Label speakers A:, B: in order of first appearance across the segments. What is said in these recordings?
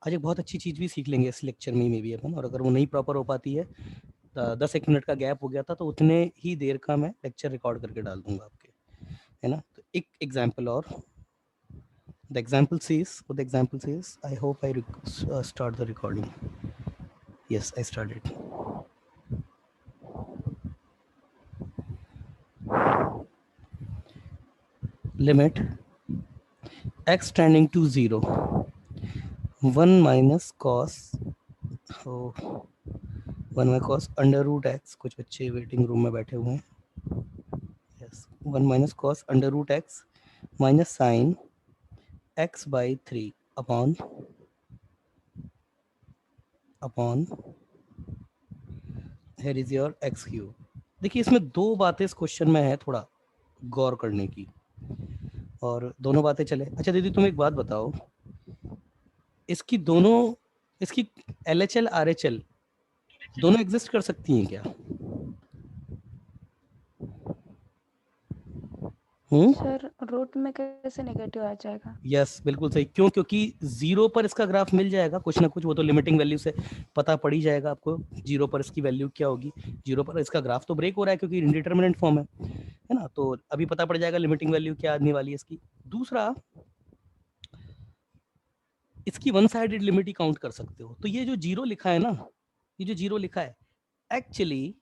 A: आज एक बहुत अच्छी चीज़ भी सीख लेंगे इस लेक्चर में भी अपन, और अगर वो नहीं प्रॉपर हो पाती है, 10-1 मिनट का गैप हो गया था तो उतने ही देर का मैं लेक्चर रिकॉर्ड करके डाल दूंगा आपके, है ना। तो एक एग्जाम्पल और, the example says, what the example says, I hope I start the recording. Yes, I started. Limit x tending to 0, 1 minus cos, oh, 1 minus cos under root x, कुछ बच्चे वेटिंग रूम में बैठे हुए हैं, yes, 1 minus cos under root x minus sine x by 3 upon here is your x cube. देखिए इसमें दो बातें इस क्वेश्चन में है थोड़ा गौर करने की, और दोनों बातें चले। अच्छा दीदी तुम एक बात बताओ, इसकी दोनों, इसकी LHL RHL दोनों एग्जिस्ट कर सकती हैं क्या?
B: सर रूट में कैसे नेगेटिव आ जाएगा?
A: यस बिल्कुल सही। क्यों? क्योंकि जीरो पर इसका ग्राफ मिल जाएगा कुछ ना कुछ, वो तो लिमिटिंग वैल्यू से पता पड़ ही जाएगा आपको, जीरो पर इसकी वैल्यू क्या होगी। जीरो पर इसका ग्राफ तो ब्रेक हो रहा है क्योंकि इंडिटरमिनेंट फॉर्म है ना, तो अभी पता पड़ जाएगा लिमिटिंग वैल्यू क्या आने वाली है इसकी। दूसरा, इसकी वन साइडेड लिमिट ही काउंट कर सकते हो, तो ये जो जीरो लिखा है ना, ये जो जीरो लिखा है, एक्चुअली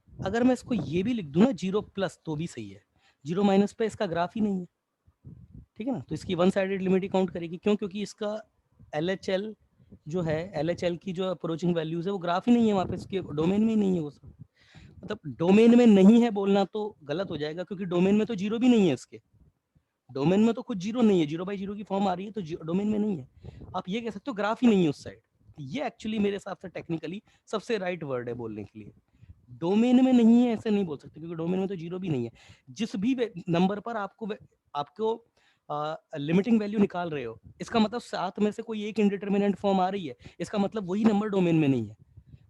A: अगर मैं इसको ये भी लिख दूं ना जीरो प्लस तो भी सही है, जीरो माइनस पे इसका ग्राफ ही नहीं है, ठीक है ना, तो इसकी वन साइडेड लिमिट ही काउंट करेगी। क्यों? क्योंकि इसका LHL जो है, LHL की जो अप्रोचिंग वैल्यूज है वो ग्राफ ही नहीं है वहाँ पे, इसके डोमेन में ही नहीं है वो सब। मतलब डोमेन में नहीं है बोलना तो गलत हो जाएगा, क्योंकि डोमेन में तो जीरो भी नहीं है इसके, डोमेन में तो कुछ जीरो नहीं है, जीरो बाई जीरो की फॉर्म आ रही है तो डोमेन में नहीं है। आप ये कह सकते हो ग्राफ ही नहीं है उस साइड। ये एक्चुअली मेरे हिसाब से टेक्निकली सबसे राइट वर्ड है बोलने के लिए। डोमेन में नहीं है ऐसे नहीं बोल सकते, क्योंकि डोमेन में तो जीरो भी नहीं है। जिस भी नंबर पर आपको लिमिटिंग वैल्यू निकाल रहे हो, इसका मतलब सात में से कोई एक इंडिटरमिनेंट फॉर्म आ रही है, इसका मतलब वही नंबर डोमेन में नहीं है,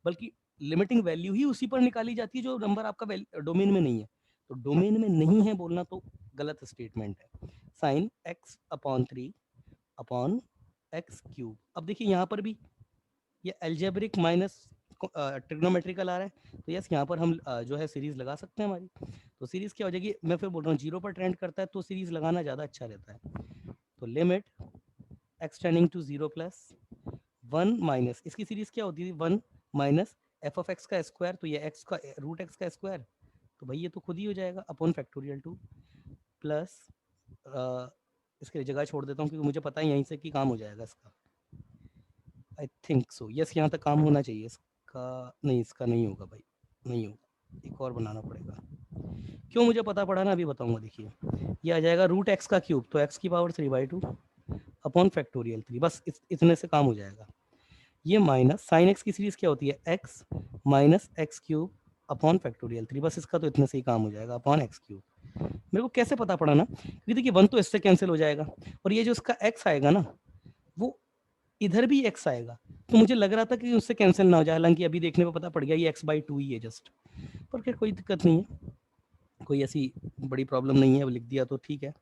A: बल्कि लिमिटिंग वैल्यू ही उसी पर निकाली जाती है जो नंबर आपका डोमेन में नहीं है। तो डोमेन में नहीं है बोलना तो गलत स्टेटमेंट है। Sine x upon 3 upon x cube. अब देखिए यहाँ पर भी ये एल्जेब्रिक माइनस ट्रिग्नोमेट्रिकल आ रहा है, तो यस यहाँ पर हम जो है सीरीज लगा सकते हैं हमारी। तो सीरीज क्या हो जाएगी, मैं फिर बोल रहा हूँ जीरो पर ट्रेंड करता है तो सीरीज लगाना ज़्यादा अच्छा रहता है। तो limit x tending to zero plus 1 minus, इसकी सीरीज क्या होती है, 1 माइनस एफ ऑफ एक्स का स्क्वायर, तो ये एक्स का रूट एक्स का स्क्वायर, तो भाई ये तो खुद ही हो जाएगा अपॉन फैक्टोरियल 2 प्लस, इसके जगह छोड़ देता हूँ क्योंकि मुझे पता है यहीं से कि काम हो जाएगा इसका, आई थिंक सो, यस यहाँ तक काम होना चाहिए इसका। नहीं इसका नहीं होगा भाई, नहीं होगा, एक और बनाना पड़ेगा। क्यों मुझे पता पड़ा ना, अभी बताऊंगा। देखिए ये आ जाएगा रूट एक्स का क्यूब, तो एक्स की पावर 3/2 अपॉन फैक्टोरियल 3, बस इतने से काम हो जाएगा। ये माइनस साइन एक्स की सीरीज क्या होती है, x minus x cube upon factorial 3, बस इसका तो इतने से ही काम हो जाएगा अपॉन एक्स क्यूब। मेरे को कैसे पता पड़ा ना, क्योंकि देखिए वन तो इससे कैंसिल हो जाएगा, और ये जो इसका एक्स आएगा ना वो इधर भी एक्स आएगा, तो मुझे लग रहा था कि उससे कैंसिल ना हो जाए, हालांकि अभी देखने में पता पड़ गया ये x/2 ही है जस्ट। पर फिर कोई दिक्कत नहीं है, कोई ऐसी बड़ी प्रॉब्लम नहीं है, अब लिख दिया तो ठीक है।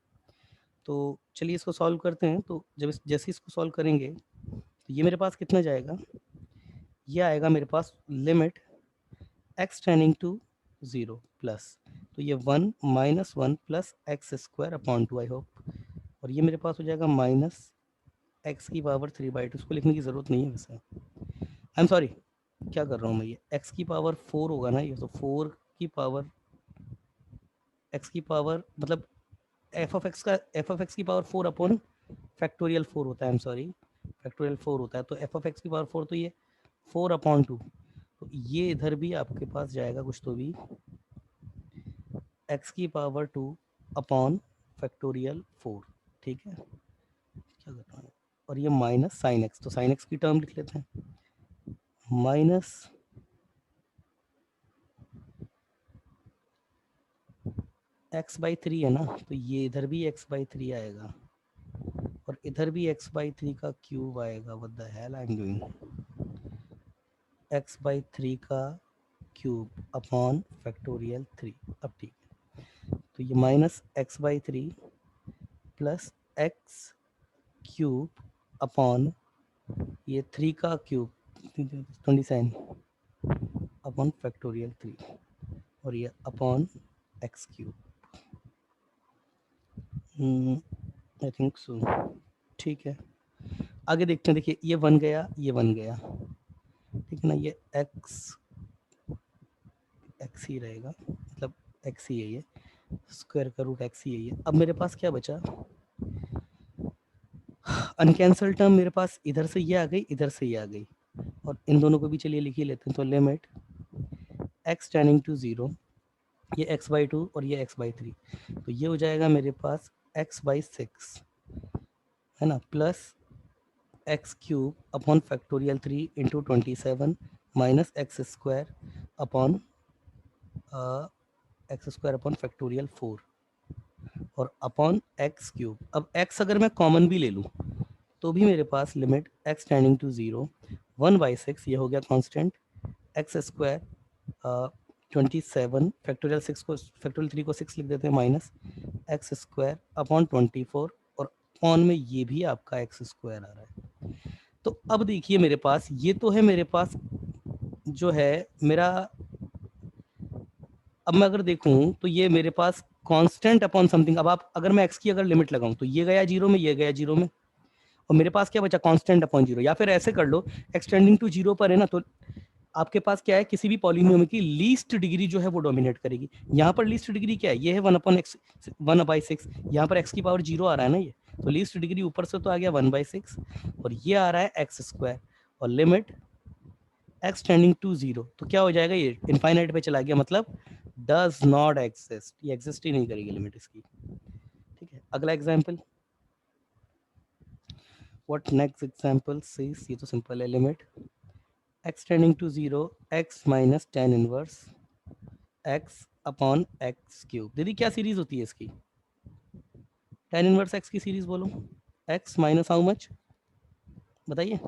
A: तो चलिए इसको सॉल्व करते हैं। तो जब जैसे इसको सॉल्व करेंगे तो ये मेरे पास कितना जाएगा, ये आएगा मेरे पास limit x tending to zero plus, तो ये 1 minus 1 plus x square upon 2, I hope, और ये मेरे पास हो जाएगा माइनस एक्स की पावर 3/2, इसको लिखने की ज़रूरत नहीं है वैसे, आई एम सॉरी, क्या कर रहा हूँ मैं, ये एक्स की पावर 4 होगा ना, ये तो 4 की पावर, एक्स की पावर मतलब एफ ऑफ एक्स की पावर 4 अपॉन फैक्टोरियल 4 होता है, आई एम सॉरी, फैक्टोरियल 4 होता है, तो एफ ऑफ एक्स की पावर 4, तो ये 4 अपॉन 2, तो ये इधर भी आपके पास जाएगा कुछ तो भी एक्स की पावर 2 अपॉन फैक्टोरियल 4, ठीक है, क्या कर रहा हूँ, और ये माइनस साइन एक्स, तो साइन एक्स की टर्म लिख लेते हैं, माइनस x/3 है ना, तो ये इधर भी x/3 आएगा, और इधर भी x/3 का क्यूब आएगा, what the hell I am doing, x/3 का क्यूब अपॉन फैक्टोरियल 3। अब ठीक है, तो ये minus x/3 plus x cube upon ये 3 का क्यूब 27 अपॉन फैक्टोरियल 3 और ये upon x cube. I think so. ठीक है, आगे देखते हैं। देखिए ये 1 गया, ये 1 गया, ठीक है ना। ये एक्स ही रहेगा, मतलब एक्स ही है, ये स्क्वायर का रूट एक्स ही है ये। अब मेरे पास क्या बचा, अनकैंसल टर्म मेरे पास इधर से ये आ गई, इधर से ये आ गई, और इन दोनों को भी चलिए लिख ही लेते हैं। तो लिमिट एक्स टेंडिंग टू 0, ये x/2 और ये x/3, तो ये हो जाएगा मेरे पास x/6, है ना, plus x cube upon factorial 3 into 27 minus x square upon factorial 4 और अपॉन एक्स क्यूब। अब x अगर मैं कॉमन भी ले लूँ तो भी मेरे पास लिमिट x टेंडिंग टू 0 1/6, ये हो गया कांस्टेंट, एक्स स्क्वायर 27 फैक्टोरियल 6 को, फैक्टोरियल 3 को 6 लिख देते हैं, माइनस एक्स स्क्वायर अपॉन 24 और अपॉन में ये भी आपका एक्स स्क्वायर आ रहा है। तो अब देखिए मेरे पास ये तो है, मेरे पास जो है मेरा, अब मैं अगर देखूं तो ये मेरे पास कांस्टेंट अपॉन समथिंग। अब आप अगर मैं x की अगर लिमिट लगाऊं तो ये गया 0 में, ये गया 0 में, और मेरे पास क्या बचा, कांस्टेंट अपॉन 0। या फिर ऐसे कर लो, एक्सटेंडिंग टू 0 पर है ना, तो आपके पास क्या है, किसी भी पॉलिनोमियल की लीस्ट डिग्री जो है वो डोमिनेट करेगी। यहाँ पर लीस्ट डिग्री क्या है, ये है 1/x 1/6, यहाँ पर x की पावर 0 आ रहा है ना ये, तो लीस्ट डिग्री ऊपर से तो आ गया 1/6 और ये आ रहा है एक्स स्क्वायर, और लिमिट एक्स टेंडिंग टू 0, तो क्या हो जाएगा, ये इनफाइनाइट पे चला गया, मतलब डज नॉट एग्जिस्ट, ये एग्जिस्ट ही नहीं करेगी लिमिट इसकी। ठीक है, अगला example, what next example says, ये तो सिंपल है, limit x tending to 0 x minus tan inverse x upon x cube. दीदी क्या सीरीज होती है इसकी, tan इनवर्स x की सीरीज बोलो, x माइनस हाउ मच, बताइए।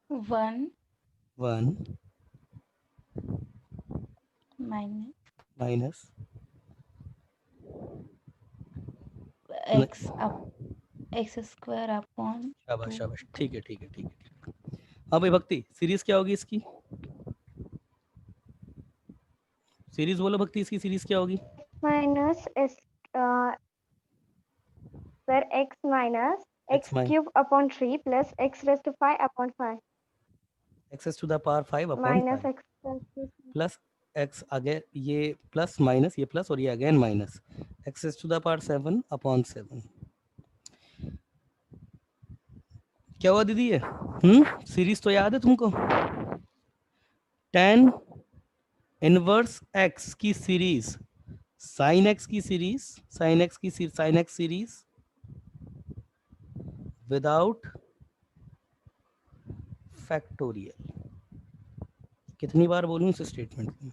B: 1
A: 1
B: minus
A: minus
B: x square upon
A: शाबाश
B: 2।
A: शाबाश, ठीक है ठीक है ठीक है। हाँ भाई भक्ति, सीरीज क्या होगी इसकी, सीरीज बोलो भक्ति, इसकी सीरीज क्या होगी।
C: Minus S square x minus
A: x
C: x cube upon 3 plus x raised to 5 upon 5
A: x to the power 5 upon
C: minus
A: 5
C: x raised to
A: plus x, again ये प्लस माइनस, ये प्लस और ये again minus, x to the power 7 upon 7। क्या हुआ दीदी ये, series तो याद है तुमको, tan इनवर्स x की सीरीज sin x की series, sin x series without factorial. कितनी बार बोलूं इस स्टेटमेंट को,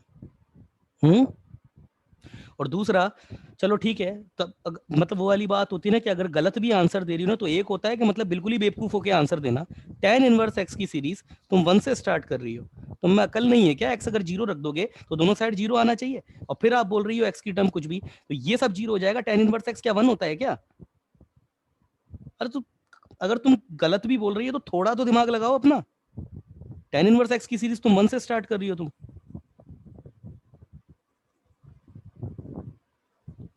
A: और दूसरा, चलो ठीक है, तब मतलब वो वाली बात होती है ना कि अगर गलत भी आंसर दे रही हो ना, तो एक होता है कि मतलब बिल्कुल ही बेवकूफ होके आंसर देना। tan इनवर्स x की सीरीज तुम 1 से स्टार्ट कर रही हो, तुम में अकल नहीं है क्या, x अगर 0 रख दोगे तो दोनों साइड 0 आना चाहिए, और फिर आप बोल रही हो x की टर्म कुछ भी, तो ये सब 0 हो जाएगा। tan इनवर्स x क्या 1 होता है क्या, अरे तो अगर तुम गलत भी बोल रही है तो थोड़ा तो दिमाग लगाओ अपना। tan इनवर्स x की सीरीज तुम 1 से स्टार्ट कर रही हो तुम,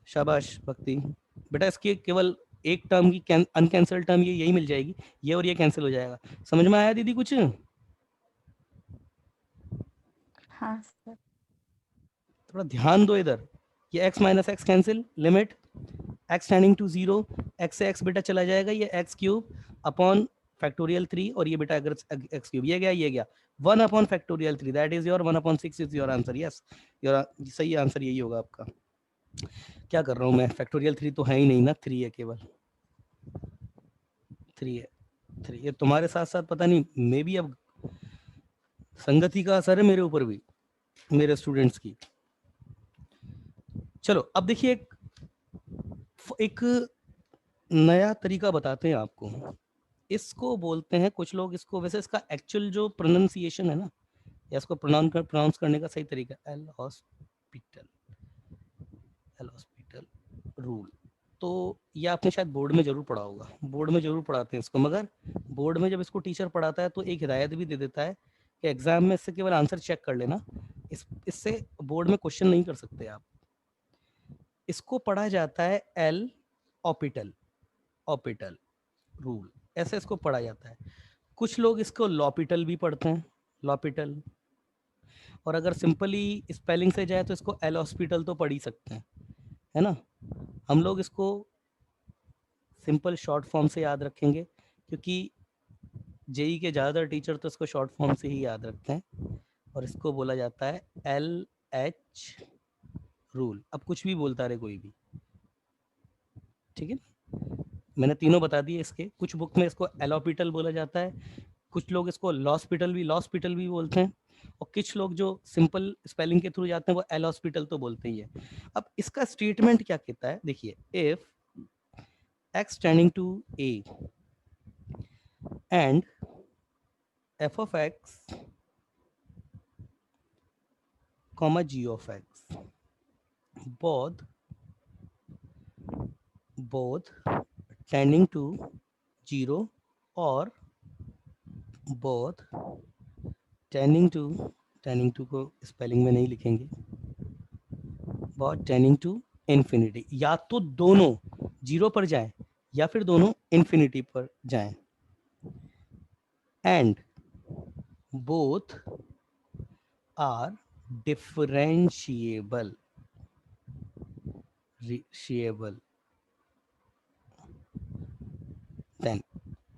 A: शाबाश भक्ति बेटा, इसके केवल एक टर्म की अनकैंसल टर्म ये यही मिल जाएगी, ये और ये कैंसिल हो जाएगा। समझ में आया दीदी कुछ,
B: हाँ सर।
A: थोड़ा ध्यान दो इधर। ये x minus x cancel, limit x tending to 0, x से x बेटा चला जाएगा, ये x क्यूब अपॉन फैक्टोरियल 3 और ये बेटा अगर x क्यूब, ये गया 1 upon factorial 3, that is your 1/6 is your answer. Yes, your सही आंसर यही होगा आपका। क्या कर रहा हूँ मैं, फैक्टोरियल 3 तो है ही नहीं ना, 3 है, केवल 3 है, 3। ये तुम्हारे साथ साथ पता नहीं, मे भी अब संगति का असर है मेरे ऊपर भी, मेरे स्टूडेंट्स की। चलो अब देखिए एक नया तरीका बताते हैं आपको, इसको बोलते हैं कुछ लोग इसको, वैसे इसका एक्चुअल जो प्रोनाउंसिएशन है ना, या इसको प्रोनाउंस करने का सही तरीका, एल हॉस्पिटल रूल। तो ये आपने शायद बोर्ड में जरूर पढ़ा होगा, बोर्ड में जरूर पढ़ाते हैं इसको, मगर बोर्ड में जब इसको टीचर पढ़ाता है तो एक हिदायत भी दे देता है कि एग्जाम में इससे केवल आंसर चेक कर लेना, इससे बोर्ड में क्वेश्चन नहीं कर सकते आप। इसको पढ़ा जाता है एल ऑपिटल, ऑपिटल रूल, ऐसे इसको पढ़ा जाता है। कुछ लोग इसको लॉपिटल भी पढ़ते हैं, लॉपिटल, और अगर सिंपली स्पेलिंग से जाए तो इसको एल हॉस्पिटल तो पढ़ ही सकते हैं, है ना। हम लोग इसको सिंपल शॉर्ट फॉर्म से याद रखेंगे, क्योंकि जेई के ज़्यादातर टीचर तो इसको शॉर्ट फॉर्म से ही याद रखते हैं, और इसको बोला जाता है एल एच रूल। अब कुछ भी बोलता रहे कोई भी, ठीक है। मैंने तीनों बता दिए इसके। कुछ बुक में इसको एलोपिटल बोला जाता है, कुछ लोग इसको लॉस्पिटल भी बोलते हैं, और कुछ लोग जो सिंपल स्पेलिंग के थ्रू जाते हैं वो एल हॉस्पिटल तो बोलते ही है। अब इसका स्टेटमेंट क्या कहता है, देखिए, if x tending to a and f of x comma g of x both tending to 0 और both tending to को स्पेलिंग में नहीं लिखेंगे, both tending to infinity, या तो दोनों 0 पर जाएं या फिर दोनों infinity पर जाएं, and both are differentiable, then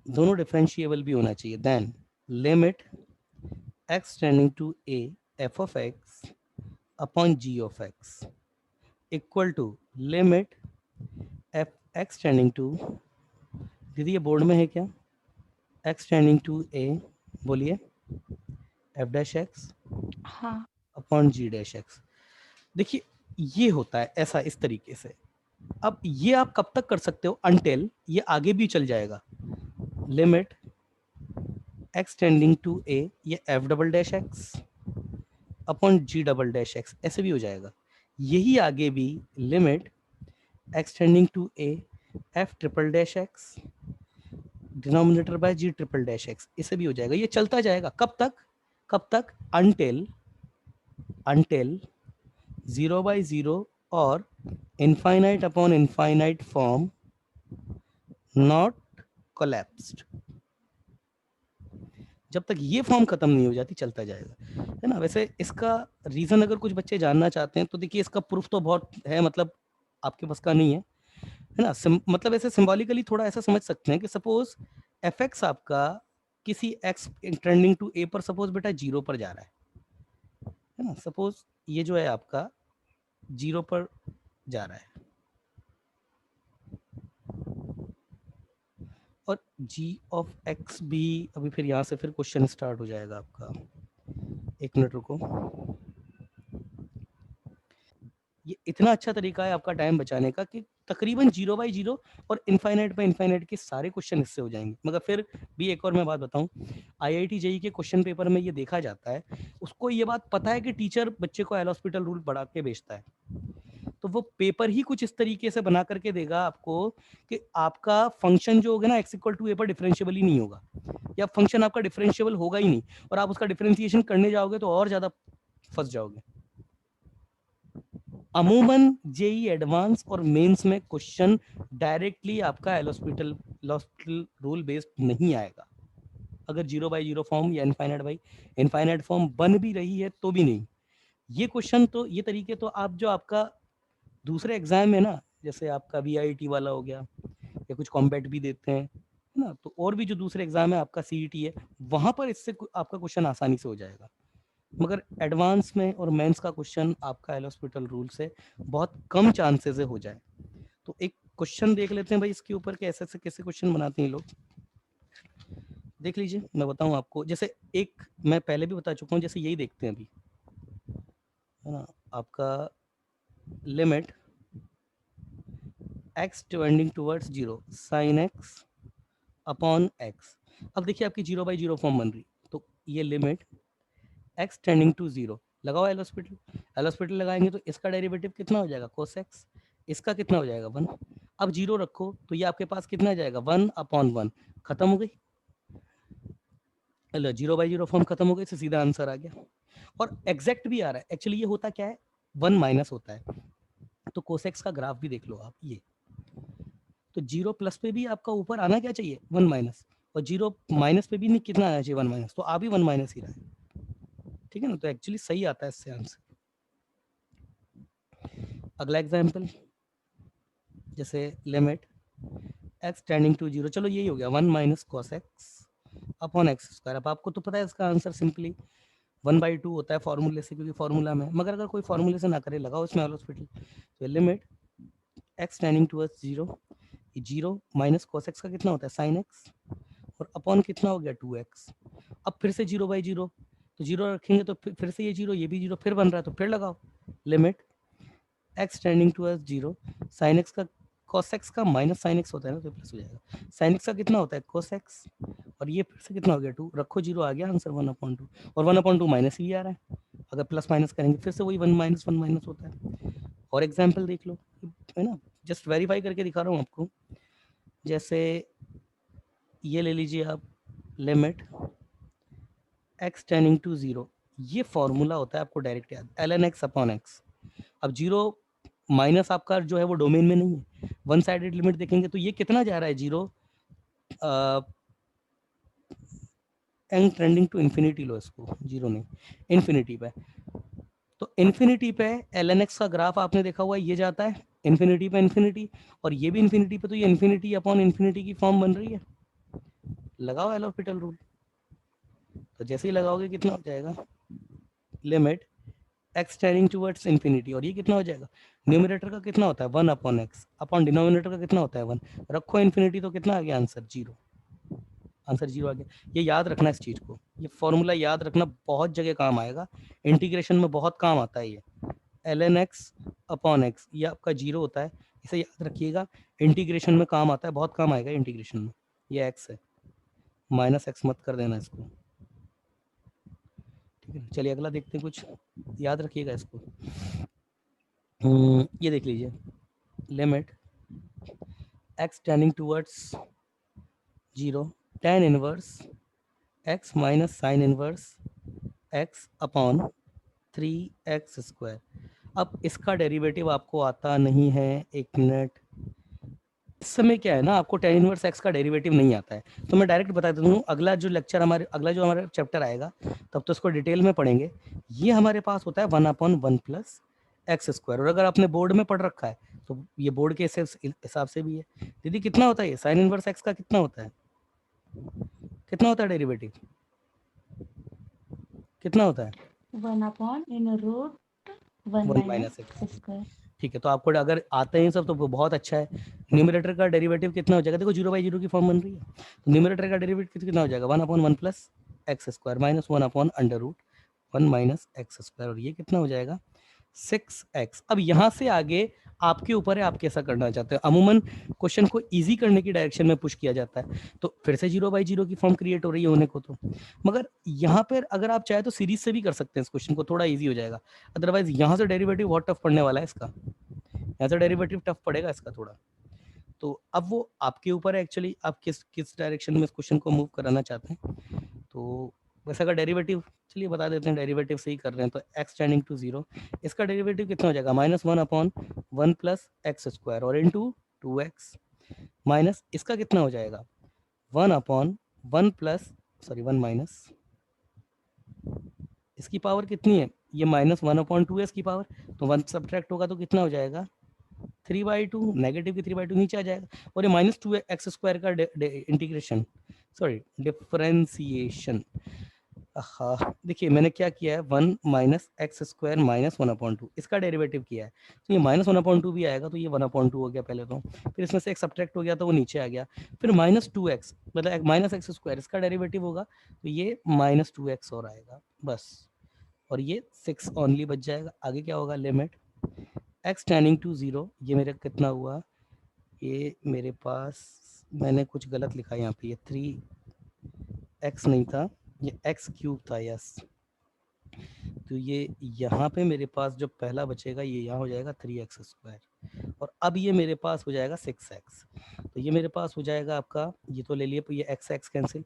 A: दोनों डिफरेंशिएबल भी होना चाहिए, then limit x tending to a f of x upon g of x equal to limit f x tending to, दीदी ये बोर्ड में है क्या, x टेंडिंग टू a, बोलिए, f डैश x
B: हाँ
A: अपॉन g डैश x। देखिए ये होता है ऐसा, इस तरीके से। अब ये आप कब तक कर सकते हो, अनटिल, ये आगे भी चल जाएगा, limit x tending to a, ये f double dash x upon g double dash x, ऐसे भी हो जाएगा। यही आगे भी limit x tending to a f triple dash x denominator by g triple dash x, ऐसे भी हो जाएगा। ये चलता जाएगा कब तक, अनटिल 0 by 0 और infinite upon infinite form not collapsed, जब तक ये फॉर्म खत्म नहीं हो जाती चलता जाएगा, है ना। वैसे इसका रीजन अगर कुछ बच्चे जानना चाहते हैं तो देखिए, इसका प्रूफ तो बहुत है, मतलब आपके पास का नहीं है ना। मतलब ऐसे सिंबॉलिकली थोड़ा ऐसा समझ सकते हैं कि सपोज एफ एक्स आपका किसी एक्स ट्रेंडिंग टू ए पर सपोज बेटा 0 पर जा रहा है ना, सपोज ये जो है आपका 0 पर जा रहा है, और g ऑफ x भी, अभी फिर यहाँ से फिर क्वेश्चन स्टार्ट हो जाएगा आपका, एक मिनट रुको। ये इतना अच्छा तरीका है आपका टाइम बचाने का कि तकरीबन 0 by 0 और इनफाइनाइट बाय इनफाइनाइट के सारे क्वेश्चन इससे हो जाएंगे। मगर फिर भी एक और मैं बात बताऊं, आईआईटी जेई के क्वेश्चन पेपर में ये देखा जाता है, उसको ये बात पता है कि टीचर बच्चे को एल हॉस्पिटल रूल पढ़ा के भेजता है, तो वो पेपर ही कुछ इस तरीके से बना करके देगा आपको कि आपका फंक्शन जो होगा ना x इक्वल टू ए पर डिफरेंशिएबल ही नहीं होगा, या फंक्शन आपका डिफरेंशिएबल होगा ही नहीं, और आप उसका डिफरेंशिएशन करने जाओगे तो और ज्यादा फंस जाओगे। अमूमन जेई एडवांस और मेंस में क्वेश्चन डायरेक्टली आपका एल हॉस्पिटल रूल बेस्ड नहीं आएगा, अगर 0 by 0 फॉर्म या इनफाइनाइट फॉर्म बन भी रही है तो भी नहीं। ये क्वेश्चन तो, ये तरीके तो आप जो आपका दूसरे एग्जाम में ना, जैसे आपका वीआईटी वाला हो गया, या कुछ कॉम्बैट भी देते हैं, है ना, तो और भी जो दूसरे एग्जाम है आपका सीईटी है, वहां पर इससे आपका क्वेश्चन आसानी से हो जाएगा। मगर एडवांस में और मेंस का क्वेश्चन आपका एल हॉस्पिटल रूल से बहुत कम चांसेस है हो जाए। तो एक क्वेश्चन देख लेते हैं भाई इसके ऊपर कि ऐसे कैसे क्वेश्चन बनाते हैं लोग, देख लीजिए। मैं बताऊं आपको, जैसे एक मैं पहले भी बता चुका हूं, जैसे यही देखते हैं अभी, है ना, आपका limit x tending towards 0 sin x upon x। अब देखिए आपकी 0 by 0 फॉर्म बन रही, तो ये लिमिट x टेंडिंग टू 0 लगाओ एल हॉस्पिटल लगाएंगे तो इसका डेरिवेटिव कितना हो जाएगा cos x, इसका कितना हो जाएगा 1। अब 0 रखो तो ये आपके पास कितना जाएगा 1/1, खत्म हो गई। 0/0 फॉर्म खत्म हो गई, इससे सीधा आंसर आ गया और एग्जैक्ट भी आ रहा है। एक्चुअली ये होता क्या है, 1 माइनस होता है, तो कोसेक्स का ग्राफ भी देख लो आप। ये तो 0 प्लस पे भी आपका ऊपर आना क्या चाहिए 1 माइनस, और 0 माइनस पे भी नहीं कितना आना चाहिए 1 माइनस, तो आ भी 1 माइनस ही रहा है, ठीक है ना। तो एक्चुअली सही आता है इससे आंसर। अगला एग्जाम्पल, जैसे लिमिट x टेंडिंग टू 0, चलो यही हो गया 1 minus cos x upon x square. अब आपको तो पता है इसका आंसर सिंपली 1/2 होता है फॉर्मूले से, क्योंकि फॉर्मूला में, मगर अगर कोई फॉर्मूले से ना करे, लगाओ इसमें हॉस्पिटल। तो लिमिट x टेंडिंग टूवर्ड्स 0, ये 0 माइनस कॉस एक्स का कितना होता है साइन एक्स, और अपॉन कितना हो गया 2x। अब फिर से 0/0, तो 0 रखेंगे तो फिर से ये 0, ये भी 0 फिर बन रहा है, तो फिर लगाओ limit x tending towards 0, sine x का cos x का माइनस साइन एक्स होता है ना, तो प्लस हो जाएगा। साइन एक्स का कितना होता है cos x, और ये फिर से कितना हो गया 2, रखो 0 आ गया आंसर 1/2, और 1/2 माइनस ही आ रहा है, अगर प्लस माइनस करेंगे फिर से वही 1 माइनस होता है। और एग्जाम्पल देख लो, है ना, जस्ट वेरीफाई करके दिखा रहा हूँ आपको। जैसे ये ले लीजिए आप, लिमिट x टेंडिंग टू 0, ये फॉर्मूला होता है आपको डायरेक्ट याद, ln x अपॉन x। अब 0 माइनस आपका जो है वो डोमेन में नहीं है, वन साइडेड लिमिट देखेंगे तो ये कितना जा रहा है 0, एन ट्रेंडिंग टू इन्फिनिटी, लो इसको 0 नहीं, इन्फिनिटी पे। तो इन्फिनिटी पे ln x का ग्राफ आपने देखा हुआ है, ये जाता है इन्फिनिटी पे इन्फिनिटी, और ये भी इन्फिनिटी पे, तो ये इन्फिनिटी अपॉन इन्फिनिटी की फॉर्म बन रही है। लगाओ एल हॉस्पिटल रूल, तो जैसे ही लगाओगे कितना हो जाएगा, limit x tending towards infinity, और ये कितना हो जाएगा, न्यूमरेटर का कितना होता है 1/x, अपॉन डिनोमिनेटर का कितना होता है 1, रखो इन्फिनिटी, तो कितना आ गया आंसर 0, आंसर 0 आ गया। ये याद रखना, इस चीज़ को, ये फॉर्मूला याद रखना, बहुत जगह काम आएगा, इंटीग्रेशन में बहुत काम आता है ये, ln x अपॉन x, ये आपका 0 होता है, इसे याद रखिएगा, इंटीग्रेशन में काम आता है, बहुत काम आएगा इंटीग्रेशन में। ये x है, माइनस x मत कर देना इसको, ठीक है। चलिए अगला देखते हैं, कुछ याद रखिएगा इसको। ये देख लीजिए, limit x tending towards 0, tan inverse x minus sine inverse x upon 3x square. अब इसका डेरिवेटिव आपको आता नहीं है, एक मिनट, इस समय क्या है ना, आपको tan इनवर्स x का डेरिवेटिव नहीं आता है, तो मैं डायरेक्ट बता देता हूँ, अगला जो लेक्चर अगला जो हमारा चैप्टर आएगा तब तो इसको डिटेल में पढ़ेंगे। ये हमारे पास होता है 1/1 प्लस एक्स स्क्वायर, और अगर आपने बोर्ड में पढ़ रखा है तो ये बोर्ड के हिसाब से भी है। दीदी कितना होता है ये साइन इनवर्स एक्स का, कितना होता है, कितना होता है डेरिवेटिव, कितना होता है 1 माइनस एक्स,
B: स्क्वायर।
A: ठीक है। तो आपको अगर आते हैं सब तो वो बहुत अच्छा है। न्यूमरेटर का डेरिवेटिव कितना हो जाएगा, देखो 0/0 की फॉर्म बन रही है, तो न्यूमरेटर का डेरिवेटिव कितना हो जाएगा 1/1 plus x square minus 1/√1 minus x square, और ये कितना हो जाएगा 6x। अब यहाँ से आगे आपके ऊपर है, आप कैसा करना चाहते हैं। अमूमन क्वेश्चन को इजी करने की डायरेक्शन में पुश किया जाता है, तो फिर से 0/0 की फॉर्म क्रिएट हो रही है होने को, तो मगर यहाँ पर अगर आप चाहे तो सीरीज से भी कर सकते हैं, इस क्वेश्चन को थोड़ा इजी हो जाएगा। अदरवाइज यहाँ से डेरिवेटिव बहुत टफ पड़ने वाला है इसका, यहाँ से डेरिवेटिव टफ पड़ेगा इसका थोड़ा। तो अब वो आपके ऊपर है एक्चुअली, आप किस किस डायरेक्शन में इस क्वेश्चन को मूव कराना चाहते हैं। तो वैसे का डेरिवेटिव चलिए बता देते हैं, डेरिवेटिव से ही कर रहे हैं, तो x टेंडिंग टू 0, इसका डेरिवेटिव कितना हो जाएगा -1/1 प्लस एक्स स्क्वायर, और इंटू 2x, माइनस इसका कितना हो जाएगा 1/1 प्लस, सॉरी 1 माइनस, इसकी पावर कितनी है, ये -1/2 है इसकी पावर, तो 1 सब्ट्रैक्ट होगा तो कितना हो जाएगा 3/2, नेगेटिव की 3/2 नीचे आ जाएगा, और ये -2x स्क्वायर का इंटीग्रेशन, सॉरी डिफरेंशिएशन। हाँ देखिए मैंने क्या किया है, 1 माइनस एक्स स्क्वायर माइनस 1/2, इसका डेरिवेटिव किया है, तो ये -1/2 भी आएगा, तो ये 1/2 हो गया पहले, तो फिर इसमें से एक सब्ट्रैक्ट हो गया तो वो नीचे आ गया, फिर -2x मतलब माइनस एक्स स्क्वायर, इसका डेरिवेटिव होगा तो ये -2x और आएगा बस, और ये 6 ओनली बच जाएगा। आगे क्या होगा, लिमिट x टेंडिंग टू 0, ये मेरा कितना हुआ, ये मेरे पास मैंने कुछ गलत लिखा यहाँ पे, ये 3x नहीं था, ये x³ था, यस, तो ये यहाँ पे मेरे पास जो पहला बचेगा ये यहाँ हो जाएगा 3x स्क्वायर, और अब ये मेरे पास हो जाएगा 6x। तो ये मेरे पास हो जाएगा आपका, ये तो ले लिए, ये x cancel,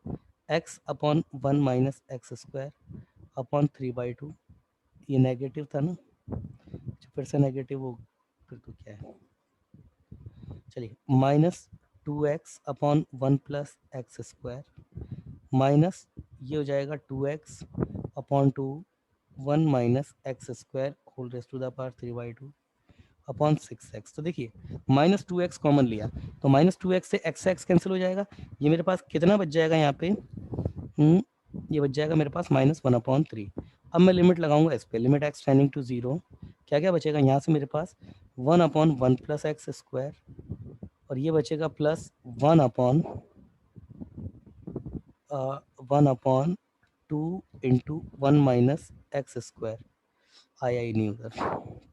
A: x upon 1 minus x square upon 3/2। ये नेगेटिव था ना, फिर से नेगेटिव हो, फिर तो क्या है, चलिए minus 2x upon 1 plus x square minus ये हो जाएगा 2x upon 2 1 minus x square whole raised to the power 3/2 upon 6x। तो देखिए माइनस 2x कॉमन लिया तो माइनस 2x से x कैंसिल हो जाएगा। ये मेरे पास कितना बच जाएगा यहाँ पे, ये बच जाएगा मेरे पास -1/3। अब मैं लिमिट लगाऊंगा इस पे, लिमिट x टेंडिंग टू 0, क्या क्या बचेगा यहाँ से मेरे पास 1/1 प्लस एक्स स्क्वायर और ये बचेगा plus 1/2 into 1 minus x square. आया ही नहीं उधर,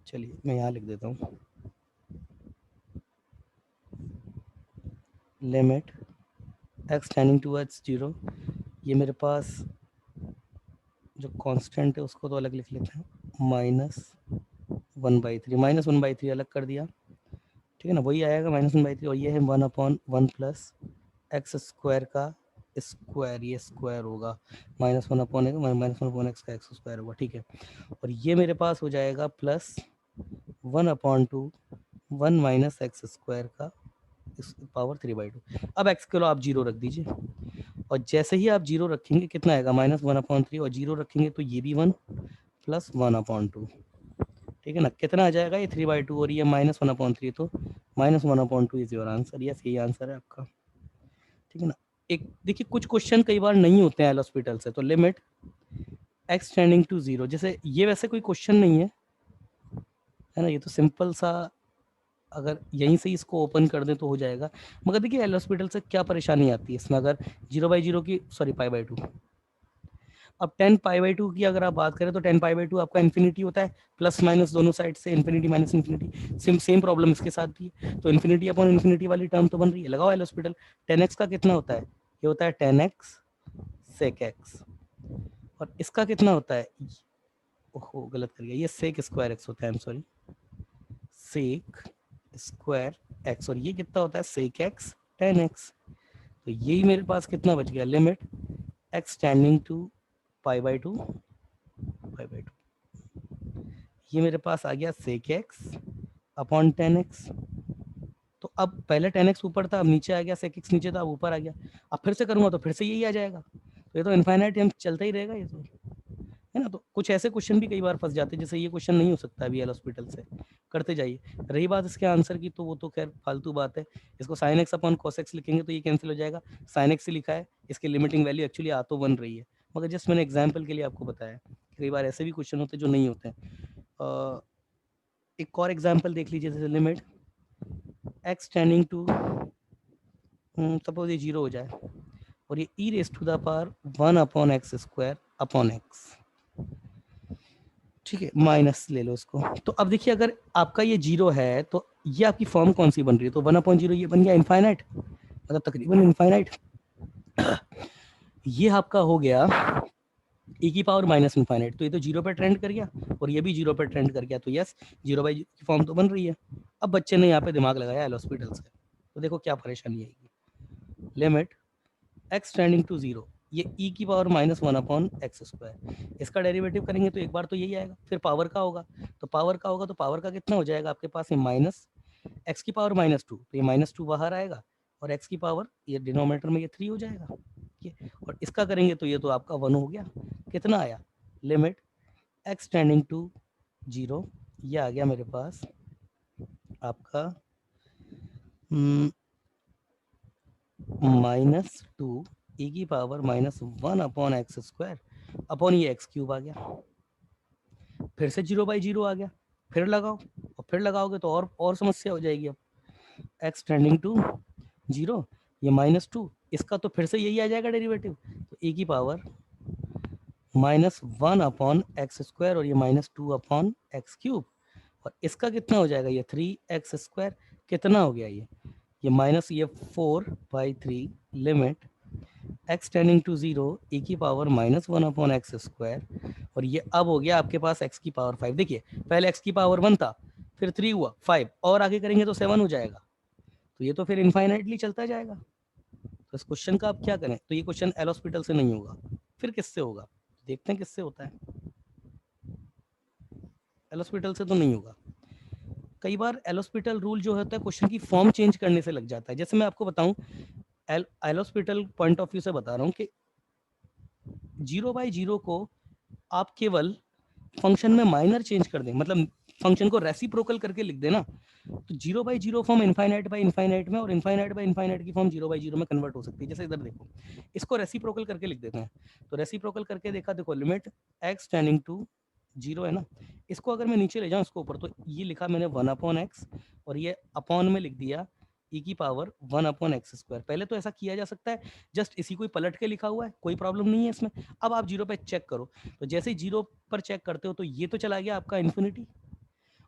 A: चलिए मैं यहाँ लिख देता हूँ, लिमिट x टेंडिंग टूवर्ड्स 0, ये मेरे पास जो कांस्टेंट है उसको तो अलग लिख लेते हैं, -1/3, -1/3 अलग कर दिया, ठीक है ना, वही आएगा -1/3 और ये है 1/1 प्लस एक्स स्क्वायर का स्क्वायर, ये स्क्वायर होगा -1/x का एक्स स्क्वायर होगा, ठीक है। और ये मेरे पास हो जाएगा प्लस 1/2 1 माइनस एक्स स्क्वायर का पावर 3/2। अब एक्स किलो आप 0 रख दीजिए और जैसे ही आप 0 रखेंगे कितना आएगा -1/3 और 0 रखेंगे तो ये भी 1 प्लस 1/2, ठीक है ना, कितना आ जाएगा ये 3/2 और ये -1/3, तो -1/2 इज योर आंसर। यस यही आंसर है आपका, ठीक है ना। एक देखिए कुछ क्वेश्चन कई बार नहीं होते हैं एल हॉस्पिटल से, तो लिमिट x टेंडिंग टू 0, जैसे ये वैसे कोई क्वेश्चन नहीं है ना, ये तो सिंपल सा, अगर यहीं से इसको ओपन कर दें तो हो जाएगा। मगर देखिए एल हॉस्पिटल से क्या परेशानी आती है इसमें, अगर 0/0 की सॉरी π/2, अब 10π/2 की अगर आप बात करें तो 10π/2 आपका इन्फिनिटी होता है, प्लस माइनस दोनों साइड से infinity minus infinity, same problem इसके साथ भी है, तो इन्फिनिटी अपॉन इन्फिनिटी वाली टर्म तो बन रही है। लगाओ एल हॉस्पिटल, 10x का कितना होता है, ये होता है 10x sec x, और इसका कितना होता है, ओहो गलत कर गया, ये sec स्क्वायर x होता है, सॉरी sec स्क्वायर x, और ये कितना होता है sec x 10x। तो यही मेरे पास कितना बच गया, लिमिट x टेंडिंग टू π/2, ये मेरे पास आ गया sec x अपॉन 10x। तो अब पहले 10x ऊपर था, अब नीचे आ गया, sec x नीचे था, अब ऊपर आ गया। अब फिर से करूंगा तो फिर से यही आ जाएगा, तो ये तो इनफाइनाइट हम चलता ही रहेगा ये तो, है ना। तो कुछ ऐसे क्वेश्चन भी कई बार फंस जाते हैं, जैसे ये क्वेश्चन नहीं हो सकता अभी एल हॉस्पिटल से, करते जाइए। रही बात इसके आंसर की, तो वो तो खैर फालतू बात है, इसको sin x upon cos x लिखेंगे तो ये कैंसिल हो जाएगा, sin x से लिखा है, इसकी लिमिटिंग वैल्यू एक्चुअली आ तो बन रही है, मगर जस्ट मैंने एग्जाम्पल के लिए आपको बताया, कई बार ऐसे भी क्वेश्चन होते हैं जो नहीं होते हैं। एक और एग्जाम्पल देख लीजिए, जैसे limit x tending to, suppose ये 0 हो जाए और ये e raise to the power 1/x square upon x, ठीक है, माइनस ले लो इसको। तो अब देखिए अगर आपका ये 0 है तो ये आपकी फॉर्म कौन सी बन रही है, तो 1/0 ये बन गया इनफाइनाइट, मतलब तकरीबन इनफाइनाइट। ये आपका हो गया e की पावर माइनस इनफाइनाइट, तो ये तो 0 पे ट्रेंड कर गया और ये भी 0 पे ट्रेंड कर गया, तो यस 0/0 की फॉर्म तो बन रही है। अब बच्चे ने यहाँ पे दिमाग लगाया एल हॉस्पिटल से, तो देखो क्या परेशानी आएगी, लिमिट x टेंडिंग टू 0, ये e की पावर -1/x स्क्वायर, इसका डेरिवेटिव करेंगे तो एक बार तो यही आएगा, फिर पावर का होगा, तो पावर का होगा तो पावर का कितना हो जाएगा आपके पास, ये माइनस x की पावर -2, तो ये -2 बाहर आएगा और x की पावर ये डिनोमिनेटर में ये 3 हो जाएगा, ये, और इसका करेंगे तो ये तो आपका 1 हो गया। कितना आया, लिमिट x टेंडिंग टू 0, ये आ गया मेरे पास आपका -2 e की पावर -1/x स्क्वायर अपॉन ये x³ आ गया, फिर से 0/0 आ गया, फिर लगाओ और फिर लगाओगे तो और समस्या हो जाएगी। अब x टेंडिंग टू 0, ये -2, इसका तो फिर से यही आ जाएगा डेरिवेटिव, तो e की पावर -1/x स्क्वायर और ये -2/x³, और इसका कितना हो जाएगा, ये 3x स्क्वायर, कितना हो गया ये माइनस ये 4/3, limit x tending to 0 e की पावर -1/x स्क्वायर, और ये अब हो गया आपके पास x की पावर 5। देखिए पहले x की पावर 1 था, फिर 3 हुआ 5 और आगे करेंगे तो 7 हो जाएगा, तो ये तो फिर इनफाइनाइटली चलता जाएगा। तो इस क्वेश्चन का आप क्या करें, तो ये क्वेश्चन एल हॉस्पिटल से नहीं होगा, फिर किससे होगा, देखते हैं किससे होता है। एल हॉस्पिटल से तो नहीं होगा। कई बार एल हॉस्पिटल रूल जो होता है क्वेश्चन की फॉर्म चेंज करने से लग जाता है। जैसे मैं आपको बताऊं, L hospital point of view से बता रहा हूं कि 0/0 को आप केवल फंक्शन में माइनर चेंज कर दें, मतलब फंक्शन को रेसिप्रोकल करके लिख देना, तो 0/0 फॉर्म इनफाइनाइट बाय इनफाइनाइट में और इनफाइनाइट बाय इनफाइनाइट की फॉर्म 0/0 में कन्वर्ट हो सकती है। जैसे इधर देखो, इसको रेसिप्रोकल करके लिख देते हैं, तो रेसिप्रोकल करके देखा, देखो लिमिट x टेंडिंग टू 0 है ना, इसको अगर मैं नीचे ले जाऊं इसको ऊपर, तो ये लिखा मैंने 1/x और ये अपॉन में लिख दिया e की पावर 1/x²। पहले तो ऐसा किया जा सकता है, जस्ट इसी को ही पलट के लिखा हुआ है, कोई प्रॉब्लम नहीं है इसमें। अब आप 0 पे चेक करो, तो जैसे ही 0 पर चेक करते हो तो ये तो चला गया आपका इन्फिनिटी।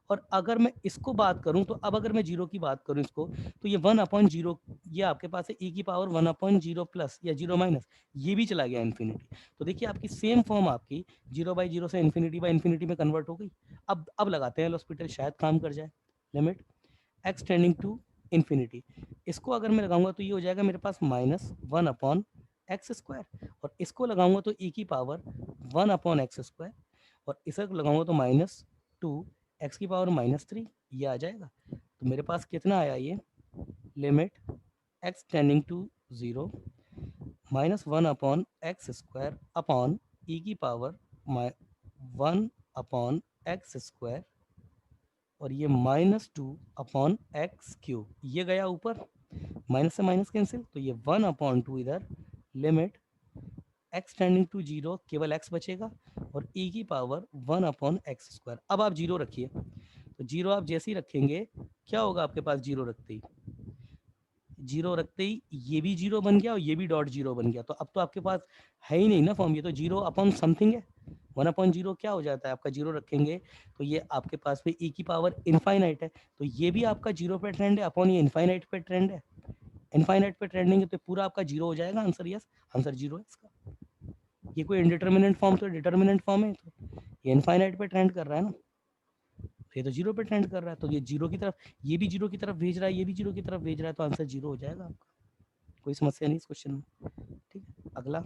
A: और अगर मैं इसको बात करूं, तो अब अगर मैं 0 की बात करूं इसको, तो ये 1/0 ये आपके पास है e की पावर 1/0 प्लस या 0 माइनस, ये भी चला गया इन्फिनिटी। तो देखिए आपकी सेम फॉर्म आपकी 0/0 से इन्फिनिटी में कन्वर्ट हो गई। अब लगाते हैं हॉस्पिटल, शायद काम कर जाए। Limit x tending to infinity, इसको अगर मैं लगाऊंगा तो ये हो जाएगा मेरे पास -1/x², और इसको लगाऊंगा तो e की पावर 1/x², और इसे लगाऊंगा तो -2 x की पावर -3, ये आ जाएगा। तो मेरे पास कितना आया ये, limit x tending to 0 -1/x² upon e की पावर 1/x², और ये -2/x³, ये गया ऊपर, माइनस से माइनस कैंसिल, तो ये 1/2 इधर, लिमिट x टेंडिंग टू 0 केवल x बचेगा और e की पावर 1/x²। अब आप 0 रखिए, तो 0 आप जैसे ही रखेंगे क्या होगा आपके पास, 0 रखते ही, 0 रखते ही ये भी 0 बन गया और ये भी डॉट 0 बन गया। तो अब तो आपके पास है ही नहीं ना फॉर्म, ये तो 0/समथिंग है। 1/0 क्या हो जाता है आपका, 0 रखेंगे तो ये आपके पास में e की पावर इनफाइनाइट है, तो ये भी आपका 0 पे ट्रेंड है अपॉन ये इनफाइनाइट पे ट्रेंड है। इनफाइनाइट पे ट्रेंडिंग है तो पूरा आपका 0 हो जाएगा। आंसर यस, आंसर 0 है इसका। ये कोई इनडिटर्मिनेंट फॉर्म तो डिटर्मिनेंट फॉर्म है, तो ये इनफाइनाइट पे ट्रेंड कर रहा है ना, ये तो 0 पे ट्रेंड कर रहा है, तो ये 0 की तरफ, ये भी 0 की तरफ भेज रहा है, ये भी 0 की तरफ भेज रहा है, तो आंसर 0 हो जाएगा आपका। कोई समस्या नहीं इस क्वेश्चन में। ठीक है, अगला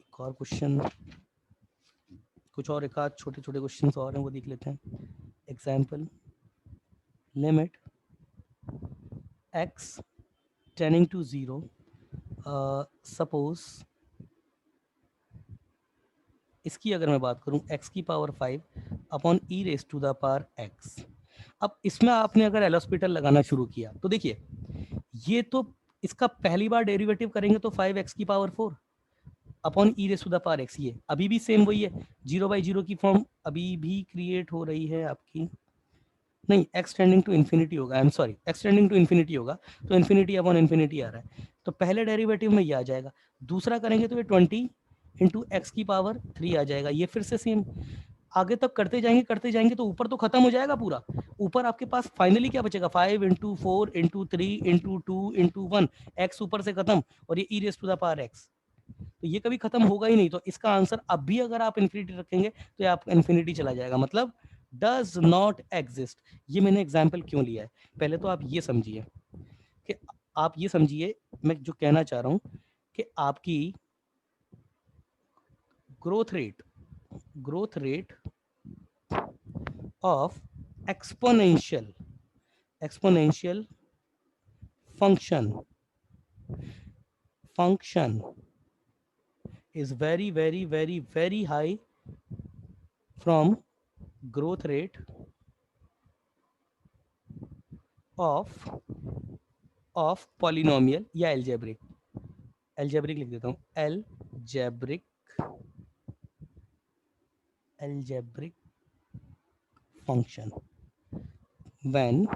A: एक और क्वेश्चन, कुछ और एक आध छोटे छोटे क्वेश्चन और हैं वो देख लेते हैं। Example, limit x tending to 0, suppose इसकी अगर मैं बात करूं x की power 5 upon e raise to the power x। अब इसमें आपने अगर एल हॉस्पिटल लगाना शुरू किया तो देखिए, ये तो इसका पहली बार डेरिवेटिव करेंगे तो 5x की power 4 upon e raise to the power x, ये अभी भी सेम वही है, 0/0 की फॉर्म अभी भी क्रिएट हो रही है आपकी, नहीं x टेंडिंग टू इन्फिनिटी होगा, I am sorry, x tending to infinity होगा, तो इन्फिनिटी अपॉन इन्फिनिटी आ रहा है, तो पहले डेरिवेटिव में ये आ जाएगा, दूसरा करेंगे तो ये 20 इंटू एक्स की पावर 3 आ जाएगा, ये फिर से सेम, आगे तक करते जाएंगे तो ऊपर तो खत्म हो जाएगा पूरा, ऊपर आपके पास फाइनली क्या बचेगा, 5 into 4 into 3 into 2 into 1, x ऊपर से खत्म, और ये e raise to the power x, तो ये कभी खत्म होगा ही नहीं, तो इसका आंसर अब भी अगर आप इन्फिनिटी रखेंगे तो ये आप इन्फिनिटी चला जाएगा, मतलब डज नॉट एग्जिस्ट। ये मैंने एग्जाम्पल क्यों लिया है, पहले तो आप ये समझिए कि आप ये समझिए मैं जो कहना चाह रहा हूं कि आपकी growth rate of exponential function is very high from growth rate of polynomial या algebraic लिख देता हूं, algebraic function when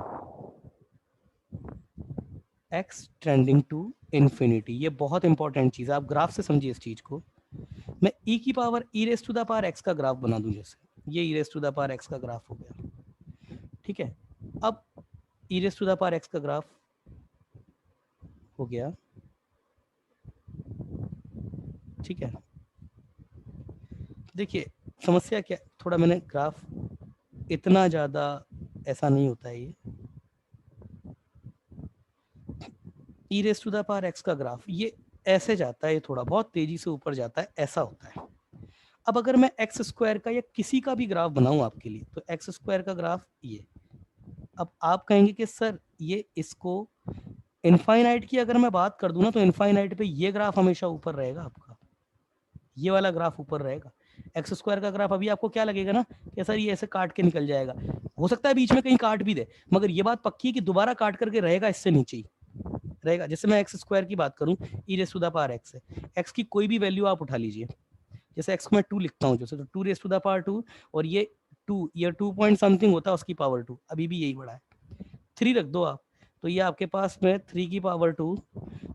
A: x tending to infinity. ये बहुत इंपॉर्टेंट चीज है, आप ग्राफ से समझिए इस चीज को। मैं e की power e raise to the power x का ग्राफ बना दूं, जैसे ये e raise to the power x का ग्राफ हो गया, ठीक है। अब e raise to the power x का ग्राफ हो गया, ठीक है। देखिए समस्या क्या, थोड़ा मैंने ग्राफ इतना ज़्यादा ऐसा नहीं होता है ये। E raise to the power x का ग्राफ ये ऐसे जाता है, ये थोड़ा बहुत तेजी से ऊपर जाता है, ऐसा होता है। अब अगर मैं एक्स स्क्वायर का या किसी का भी ग्राफ बनाऊं आपके लिए, तो एक्स स्क्वायर का ग्राफ ये, अब आप कहेंगे कि सर ये इसको इनफाइनाइट की अगर मैं बात कर दूं ना, तो इनफाइनाइट पे ये ग्राफ हमेशा ऊपर रहेगा आपका, ये वाला ग्राफ ऊपर रहेगा। एक्स स्क्वायर का ग्राफ अभी आपको क्या लगेगा ना कि सर ये ऐसे काट के निकल जाएगा, हो सकता है बीच में कहीं काट भी दे, मगर ये बात पक्की है कि दोबारा काट करके रहेगा इससे नीचे ही रहेगा। जैसे मैं एक्स स्क्वायर की बात करूं, e raise to the power x है, एक्स की कोई भी वैल्यू आप उठा लीजिए, जैसे एक्स को मैं 2 लिखता हूं, जैसे तो 2 रेस टू द पावर 2, और ये 2, ये 2 पॉइंट समथिंग होता है उसकी पावर 2, अभी भी यही बड़ा है। 3 रख दो आप, तो ये आपके पास में 3 की पावर 2,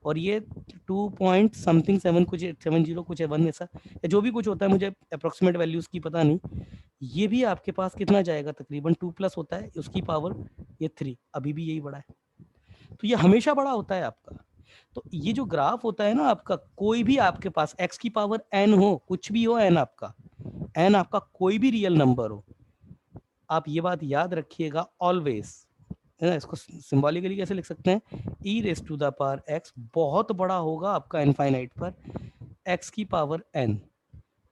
A: और ये 2 पॉइंट समथिंग 7 कुछ 70 कुछ 1 ऐसा, या जो भी कुछ होता है, मुझे अप्रोक्सीमेट वैल्यूज की पता नहीं। ये भी आपके पास कितना जाएगा, तकरीबन 2 प्लस होता है उसकी पावर ये 3, अभी भी यही बड़ा है। तो ये हमेशा बड़ा होता है आपका। तो ये जो ग्राफ होता है ना आपका, कोई भी आपके पास x की पावर n हो, कुछ भी हो n आपका, n आपका कोई भी रियल नंबर हो, आप ये बात याद रखिएगा ऑलवेज, है ना। इसको सिंबॉलिकली कैसे लिख सकते हैं, e raise to the power x बहुत बड़ा होगा आपका इनफाइनाइट पर x की power n,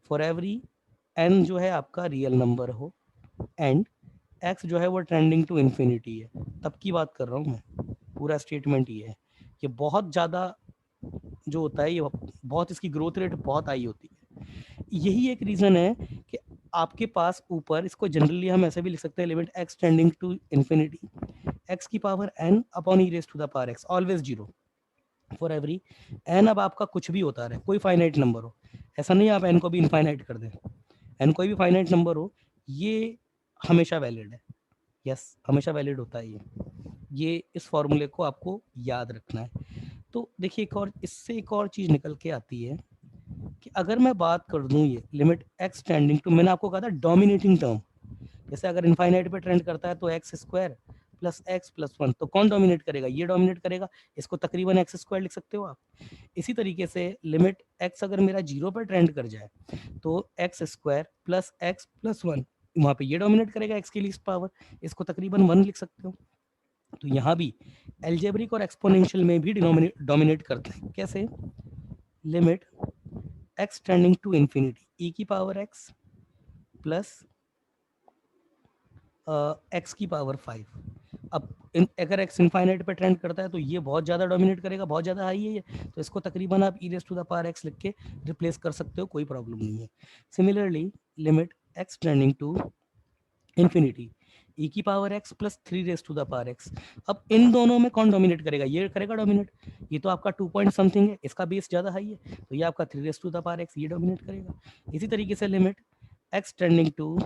A: for every n जो है आपका रियल नंबर हो, एंड x जो है वो ट्रेंडिंग टू इन्फिनिटी है, तब की बात कर रहा हूँ मैं। पूरा स्टेटमेंट ये है कि बहुत ज़्यादा जो होता है, ये बहुत, इसकी ग्रोथ रेट बहुत हाई होती है। यही एक रीज़न है कि आपके पास ऊपर, इसको जनरली हम ऐसे भी लिख सकते हैं, limit x tending to infinity x की power n upon e raise to the power x always 0 for every n। अब आपका कुछ भी होता रहे, कोई फाइनाइट नंबर हो, ऐसा नहीं आप n को भी इनफाइनाइट कर दें, n कोई भी फाइनाइट नंबर हो, ये हमेशा वैलिड है। यस, हमेशा वैलिड होता है ये इस फॉर्मूले को आपको याद रखना है। तो देखिए एक और, इससे एक और चीज़ निकल के आती है कि अगर मैं बात कर दूं ये लिमिट x टेंडिंग टू, मैंने आपको कहा था डोमिनेटिंग टर्म, जैसे अगर इनफाइनाइट पे ट्रेंड करता है तो x square plus x plus 1, तो कौन डोमिनेट करेगा, ये डोमिनेट करेगा, इसको तकरीबन एक्स स्क्वायर लिख सकते हो आप। इसी तरीके से लिमिट x अगर मेरा 0 पर ट्रेंड कर जाए, तो एक्स स्क्वायर प्लस 1, वहाँ पे ये डोमिनेट करेगा x की लीस्ट पावर, इसको तकरीबन 1 लिख सकते हो। तो यहाँ भी एल्जेब्रिक और एक्सपोनेंशियल में भी डोमिनेट करते हैं। कैसे, limit x tending to infinity e की पावर x प्लस x की पावर 5। अब अगर x इनफाइनाइट पे ट्रेंड करता है तो ये बहुत ज़्यादा डोमिनेट करेगा, बहुत ज़्यादा हाई है ये, तो इसको तकरीबन आप e raise to the power x लिख के रिप्लेस कर सकते हो, कोई प्रॉब्लम नहीं है। Similarly limit x tending to infinity e की power x plus 3 raise to the power x। अब इन दोनों में कौन डोमिनेट करेगा, ये करेगा डोमिनेट, ये तो आपका 2 पॉइंट समथिंग है, इसका बेस ज़्यादा हाई है, तो ये आपका 3 raise to the power x ये डोमिनेट करेगा। इसी तरीके से limit x tending to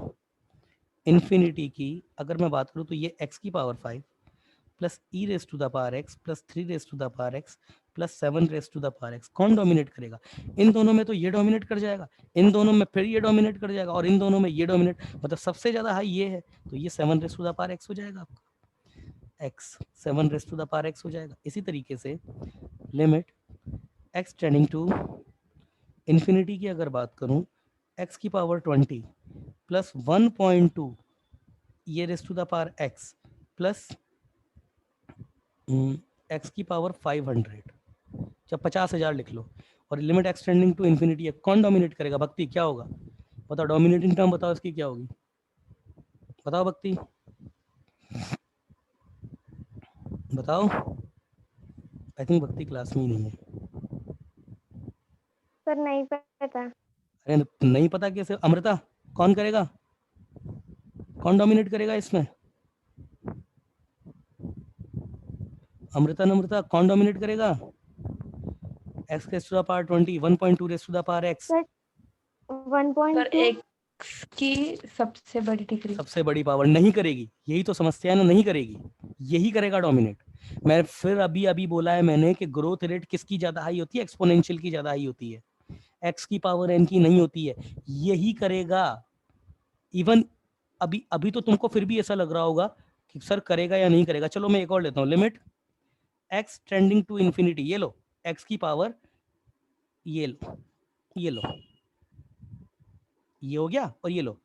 A: infinity की अगर मैं बात करूँ, तो ये x की power 5 plus e raise to the power x plus 3 raise to the power x plus 7 raise to the power x, कौन डोमिनेट करेगा, इन दोनों में तो ये डोमिनेट कर जाएगा, इन दोनों में फिर ये डोमिनेट कर जाएगा, और इन दोनों में ये डोमिनेट, मतलब सबसे ज़्यादा हाई ये है, तो ये 7 raise to the power x हो जाएगा आपका, x 7 raise to the power x हो जाएगा। इसी तरीके से limit x tending to infinity की अगर बात करूँ, x की पावर 20 प्लस 1.2 ये raise to the power x plus x की पावर 500, जब 50,000 लिख लो, और लिमिट एक्सटेंडिंग टू इन्फिनिटी है, कौन डोमिनेट करेगा, भक्ति क्या होगा, बताओ डोमिनेटिंग टर्म बताओ इसकी क्या होगी, बताओ भक्ति बताओ। आई थिंक भक्ति क्लास में ही नहीं है।
C: सर नहीं पता।
A: अरे नहीं पता कैसे, अमृता कौन करेगा, कौन डोमिनेट करेगा इसमें, अमृता कौन डोमिनेट करेगा, x raise to the power 20 1.2 raise to the power x,
C: sir 1.2
B: x की सबसे बड़ी डिग्री,
A: सबसे बड़ी पावर नहीं करेगी, यही तो समस्या है ना, नहीं करेगी, यही करेगा डोमिनेट। मैं फिर अभी बोला है मैंने कि ग्रोथ रेट किसकी ज्यादा हाई होती है, एक्सपोनेंशियल की ज्यादा हाई होती है, x की पावर n की नहीं होती है, यही करेगा। इवन अभी तो तुमको फिर भी ऐसा लग रहा होगा कि सर करेगा या नहीं करेगा, चलो मैं एक और लेता हूँ, limit x tending to infinity, ये लो x की पावर, ये लो ये हो गया, और ये लो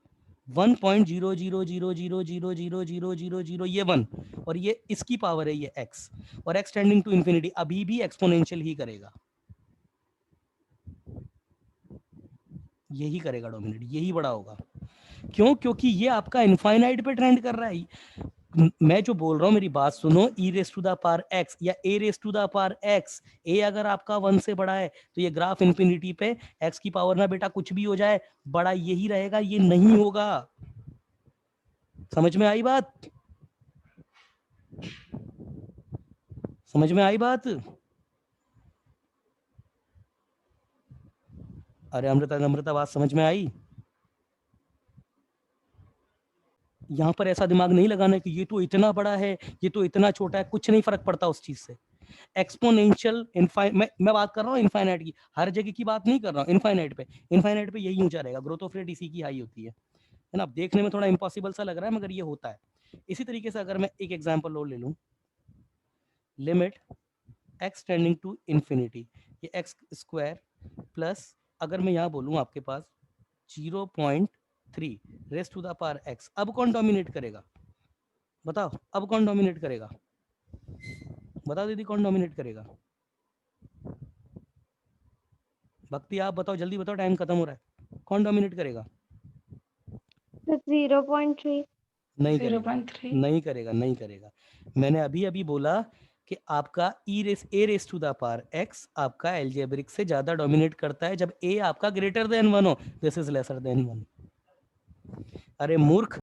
A: 1.000000000 ये 1 और ये इसकी पावर है ये x और x टेंडिंग टू इंफिनिटी अभी भी एक्सपोनेंशियल ही करेगा, यही करेगा डोमिनेट, यही बड़ा होगा। क्यों? क्योंकि ये आपका इनफाइनाइट पे ट्रेंड कर रहा है। मैं जो बोल रहा हूँ मेरी बात सुनो, e raise to the power x या a raise to the power x, a अगर आपका 1 से बड़ा है तो ये ग्राफ इंफिनिटी पे x की पावर ना बेटा कुछ भी हो जाए बड़ा यही रहेगा, ये नहीं होगा। समझ में आई बात? समझ में आई बात? अरे अमृता बात समझ में आई? यहाँ पर ऐसा दिमाग नहीं लगाना कि ये तो इतना बड़ा है, ये तो इतना छोटा है, कुछ नहीं फर्क पड़ता उस चीज से। एक्सपोनेंशियल मैं बात कर रहा हूँ इनफाइनाइट की, हर जगह की बात नहीं कर रहा हूँ। इनफाइनाइट पे यही ऊंचा रहेगा, ग्रोथ ऑफ रेट इसी की हाई होती है ना। अब देखने में थोड़ा इम्पॉसिबल सा लग रहा है मगर ये होता है। इसी तरीके से अगर मैं एक एग्जांपल और ले लूं, limit x tending to infinity, ये x स्क्वायर प्लस अगर मैं यहाँ बोलूँ आपके पास 0.3 raise to the power x, अब कौन डोमिनेट करेगा बताओ? अब कौन डोमिनेट करेगा बताओ दीदी, कौन डोमिनेट करेगा? भक्ति आप बताओ, जल्दी बताओ, टाइम खत्म हो रहा है। कौन डोमिनेट करेगा?
C: 0.3
A: नहीं करेगा,
B: 0.3
A: नहीं करेगा, नहीं करेगा। मैंने अभी अभी बोला कि आपका a raise to the power x आपका एल्जेब्रिक से ज्यादा डोमिनेट करता है जब a आपका ग्रेटर देन 1 हो, दिस इज लेसर देन 1। अरे मूर्ख,